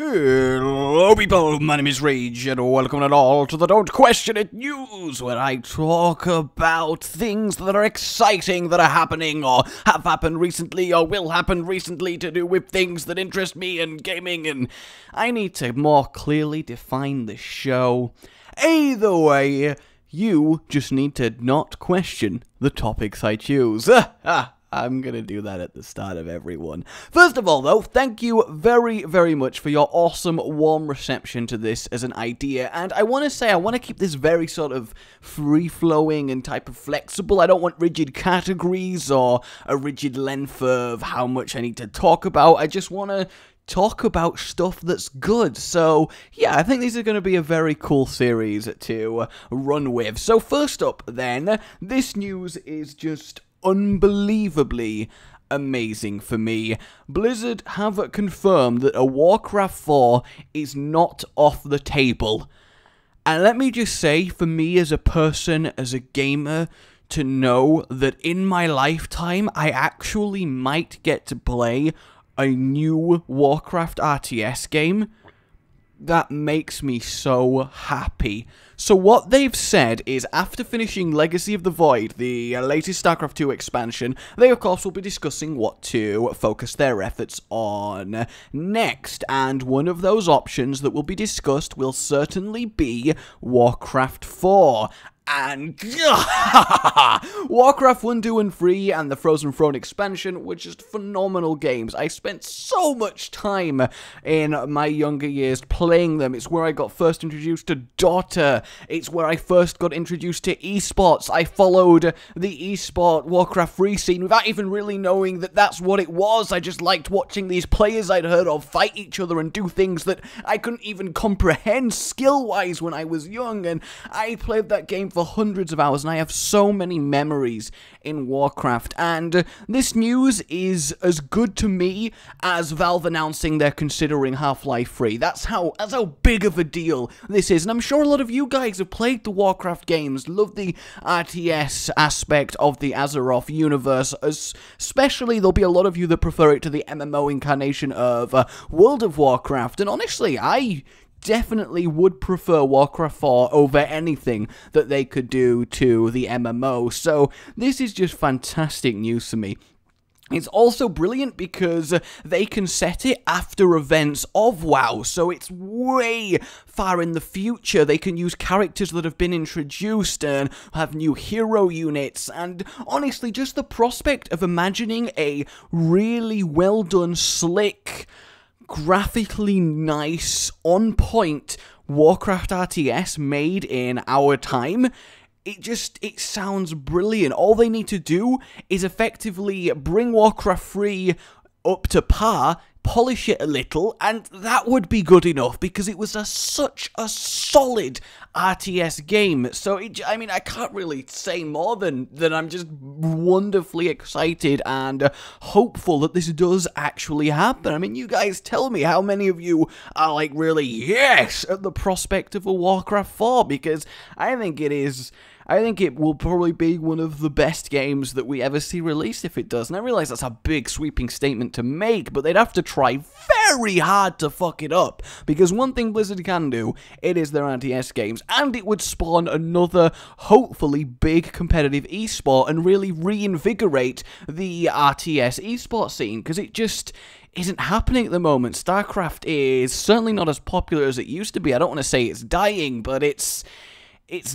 Hello people, my name is Rage, and welcome at all to the Don't Question It News, where I talk about things that are exciting, that are happening, or have happened recently, or will happen recently, to do with things that interest me in gaming, and I need to more clearly define the show. Either way, you just need to not question the topics I choose. I'm gonna do that at the start of every one. First of all, though, thank you very, very much for your awesome, warm reception to this as an idea, and I want to say I want to keep this very sort of free-flowing and type of flexible. I don't want rigid categories or a rigid length of how much I need to talk about. I just want to talk about stuff that's good. So, yeah, I think these are going to be a very cool series to run with. So, first up, then, this news is just unbelievably amazing for me. Blizzard have confirmed that a Warcraft 4 is not off the table. And let me just say, for me as a person, as a gamer, to know that in my lifetime, I actually might get to play a new Warcraft RTS game, that makes me so happy. So what they've said is, after finishing Legacy of the Void, the latest StarCraft 2 expansion, they of course will be discussing what to focus their efforts on next, and one of those options that will be discussed will certainly be Warcraft 4. And Warcraft 1, 2, and 3 and the Frozen Throne expansion were just phenomenal games. I spent so much time in my younger years playing them. It's where I got first introduced to Dota. It's where I first got introduced to esports. I followed the esport Warcraft 3 scene without even really knowing that that's what it was. I just liked watching these players I'd heard of fight each other and do things that I couldn't even comprehend skill-wise when I was young, and I played that game for hundreds of hours, and I have so many memories in Warcraft, and this news is as good to me as Valve announcing they're considering Half-Life 3. That's how big of a deal this is, and I'm sure a lot of you guys have played the Warcraft games, love the RTS aspect of the Azeroth universe, especially there'll be a lot of you that prefer it to the MMO incarnation of World of Warcraft, and honestly, I definitely would prefer Warcraft 4 over anything that they could do to the MMO, so this is just fantastic news for me. It's also brilliant because they can set it after events of WoW, so it's way far in the future. They can use characters that have been introduced and have new hero units, and honestly, just the prospect of imagining a really well done, slick, graphically nice, on-point Warcraft RTS made in our time, it sounds brilliant. All they need to do is effectively bring Warcraft 3 up to par, polish it a little, and that would be good enough, because it was such a solid RTS game. So, I mean, I can't really say more than I'm just wonderfully excited and hopeful that this does actually happen. I mean, you guys tell me how many of you are, like, really yes at the prospect of a Warcraft 4, because I think it will probably be one of the best games that we ever see released if it does. And I realize that's a big sweeping statement to make, but they'd have to try very hard to fuck it up. Because one thing Blizzard can do, it is their RTS games, and it would spawn another, hopefully, big competitive esport and really reinvigorate the RTS esport scene, because it just isn't happening at the moment. StarCraft is certainly not as popular as it used to be. I don't want to say it's dying, but it's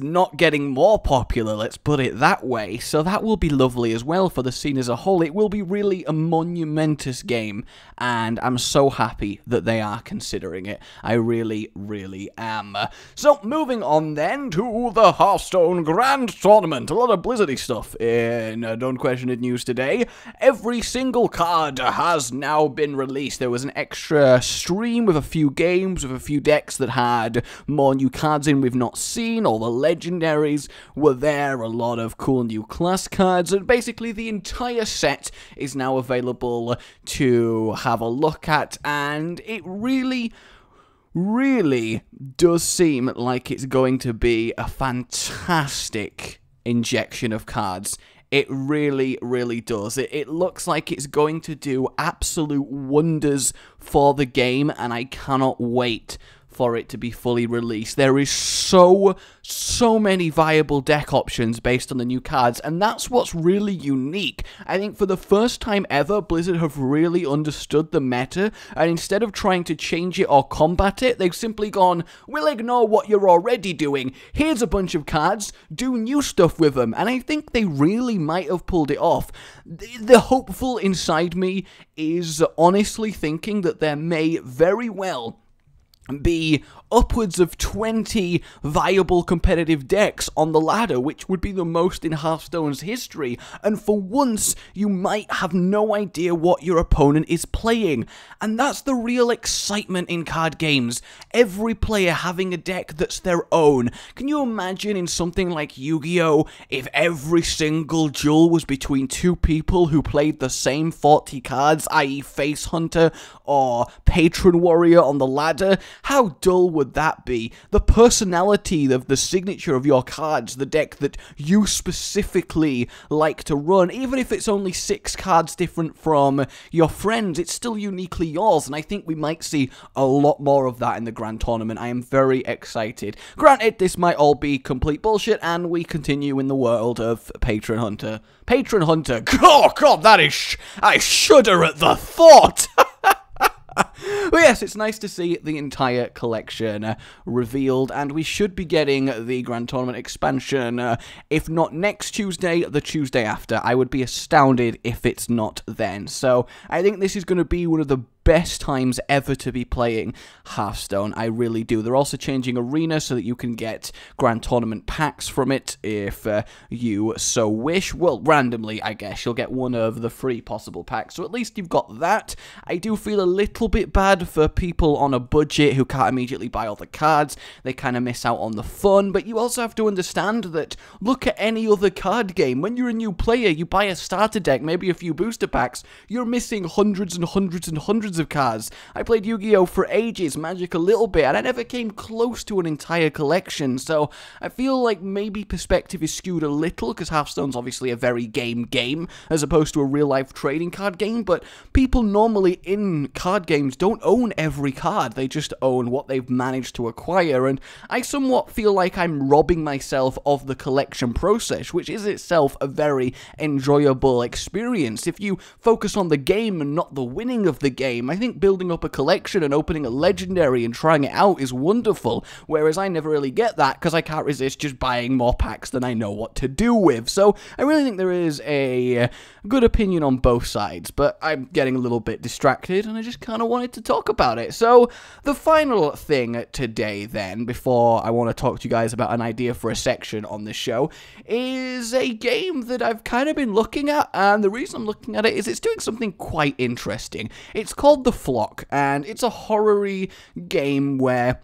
not getting more popular, let's put it that way, so that will be lovely as well for the scene as a whole. It will be really a monumentous game, and I'm so happy that they are considering it. I really, really am. So, moving on then to the Hearthstone Grand Tournament. A lot of Blizzardy stuff in Don't Question It news today. Every single card has now been released. There was an extra stream with a few games, with a few decks that had more new cards in we've not seen, or the legendaries were there, a lot of cool new class cards, and basically the entire set is now available to have a look at, and it really does seem like it's going to be a fantastic injection of cards It really, really does. It looks like it's going to do absolute wonders for the game, and I cannot wait for it to be fully released. There is so many viable deck options based on the new cards, and that's what's really unique. I think for the first time ever, Blizzard have really understood the meta, and instead of trying to change it or combat it, they've simply gone, we'll ignore what you're already doing, here's a bunch of cards, do new stuff with them, and I think they really might have pulled it off. The hopeful inside me is honestly thinking that there may very well be upwards of 20 viable competitive decks on the ladder, which would be the most in Hearthstone's history, and for once, you might have no idea what your opponent is playing, and that's the real excitement in card games, every player having a deck that's their own. Can you imagine in something like Yu-Gi-Oh! If every single duel was between two people who played the same 40 cards, i.e. Face Hunter or Patron Warrior on the ladder? How dull would that be? The personality of the signature of your cards, the deck that you specifically like to run, even if it's only 6 cards different from your friends, it's still uniquely yours, and I think we might see a lot more of that in the Grand Tournament. I am very excited. Granted, this might all be complete bullshit, and we continue in the world of Patron Hunter. Patron Hunter, oh god, I shudder at the thought! But yes, it's nice to see the entire collection revealed, and we should be getting the Grand Tournament expansion, if not next Tuesday, the Tuesday after. I would be astounded if it's not then. So I think this is going to be one of the best times ever to be playing Hearthstone. I really do. They're also changing Arena so that you can get Grand Tournament packs from it if you so wish. Well, randomly, I guess. You'll get one of the 3 possible packs, so at least you've got that. I do feel a little bit bad for people on a budget who can't immediately buy all the cards. They kind of miss out on the fun, but you also have to understand that look at any other card game. When you're a new player, you buy a starter deck, maybe a few booster packs, you're missing hundreds and hundreds and hundreds of cards. I played Yu-Gi-Oh! For ages, Magic a little bit, and I never came close to an entire collection, so I feel like maybe perspective is skewed a little, because Hearthstone's obviously a very game, as opposed to a real-life trading card game, but people normally in card games don't own every card, they just own what they've managed to acquire, and I somewhat feel like I'm robbing myself of the collection process, which is itself a very enjoyable experience. If you focus on the game and not the winning of the game, I think building up a collection and opening a legendary and trying it out is wonderful, whereas I never really get that because I can't resist just buying more packs than I know what to do with. So I really think there is a good opinion on both sides, but I'm getting a little bit distracted and I just kind of wanted to talk about it. So the final thing today then, before I want to talk to you guys about an idea for a section on this show, is a game that I've kind of been looking at, and the reason I'm looking at it is it's doing something quite interesting. It's called The Flock, and it's a horror-y game where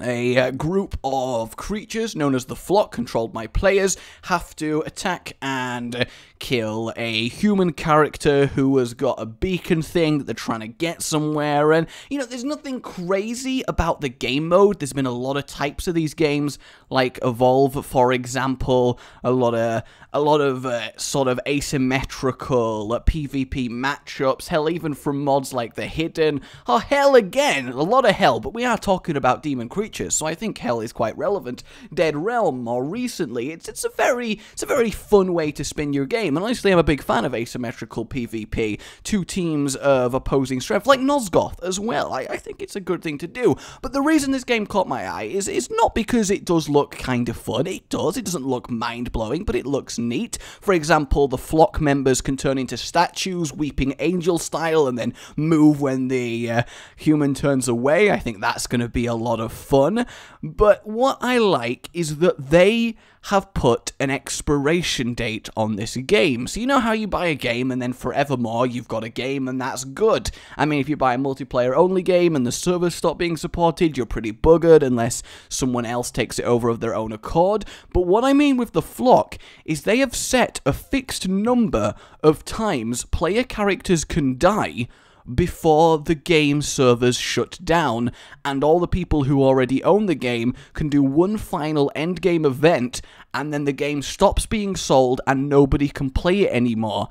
a group of creatures known as the Flock, controlled by players, have to attack and kill a human character who has got a beacon thing that they're trying to get somewhere. And, you know, there's nothing crazy about the game mode. There's been a lot of types of these games, like Evolve, for example, a lot of sort of asymmetrical PvP matchups, hell, even from mods like The Hidden, or hell again, a lot of hell, but we are talking about demon creatures, so I think hell is quite relevant. Dead Realm, more recently, it's a very fun way to spin your game, and honestly, I'm a big fan of asymmetrical PvP, 2 teams of opposing strength, like Nosgoth as well. I think it's a good thing to do, but the reason this game caught my eye is not because it does look kind of fun. It doesn't look mind-blowing, but it looks neat. For example, the Flock members can turn into statues, Weeping Angel style, and then move when the human turns away. I think that's going to be a lot of fun. But what I like is that they have put an expiration date on this game. So you know how you buy a game and then forevermore you've got a game and that's good. I mean, if you buy a multiplayer only game and the servers stop being supported, you're pretty buggered unless someone else takes it over of their own accord. But what I mean with the Flock is they have set a fixed number of times player characters can die before the game servers shut down, and all the people who already own the game can do one final endgame event, and then the game stops being sold and nobody can play it anymore.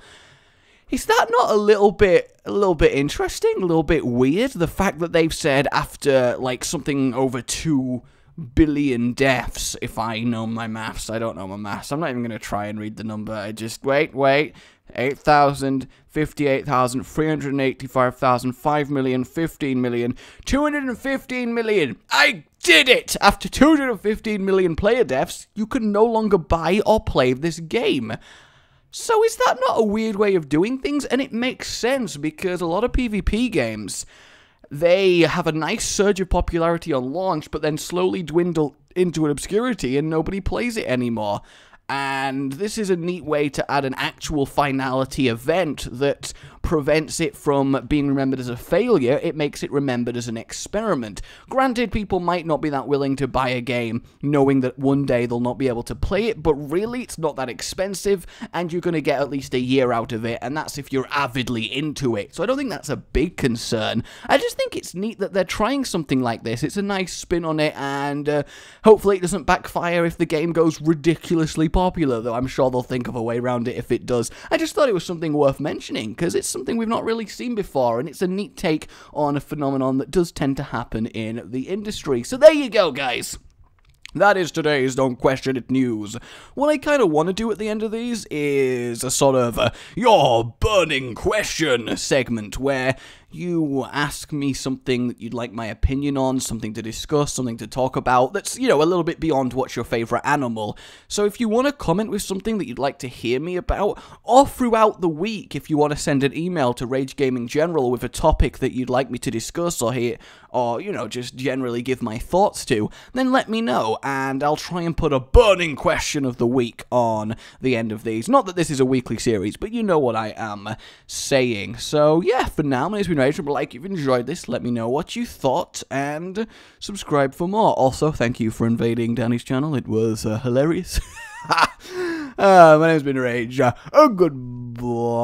Is that not a little bit interesting, a little bit weird? The fact that they've said after, like, something over 2 billion deaths, if I know my maths. I don't know my maths. I'm not even going to try and read the number. I just, wait. 8,000, 58,000, 385,000, 5 million, 15 million, 215 million. I did it! After 215 million player deaths, you can no longer buy or play this game. So is that not a weird way of doing things? And it makes sense, because a lot of PvP games, they have a nice surge of popularity on launch, but then slowly dwindle into an obscurity and nobody plays it anymore. And this is a neat way to add an actual finality event that prevents it from being remembered as a failure. It makes it remembered as an experiment. Granted, people might not be that willing to buy a game knowing that one day they'll not be able to play it, but really it's not that expensive and you're going to get at least a year out of it, and that's if you're avidly into it. So I don't think that's a big concern. I just think it's neat that they're trying something like this. It's a nice spin on it, and hopefully it doesn't backfire if the game goes ridiculously popular, though I'm sure they'll think of a way around it if it does. I just thought it was something worth mentioning, because it's something we've not really seen before, and it's a neat take on a phenomenon that does tend to happen in the industry. So there you go, guys. That is today's Don't Question It news. What I kind of want to do at the end of these is a sort of your burning question segment, where you ask me something that you'd like my opinion on, something to discuss, something to talk about that's, you know, a little bit beyond what's your favorite animal. So if you want to comment with something that you'd like to hear me about, or throughout the week, if you want to send an email to Rage Gaming General with a topic that you'd like me to discuss or hear, or, you know, just generally give my thoughts to, then let me know, and I'll try and put a burning question of the week on the end of these. Not that this is a weekly series, but you know what I am saying. So yeah, for now, my name's been Rage. Like, if you enjoyed this, let me know what you thought, and subscribe for more. Also, thank you for invading Danny's channel. It was hilarious. My name's been Rage. Goodbye.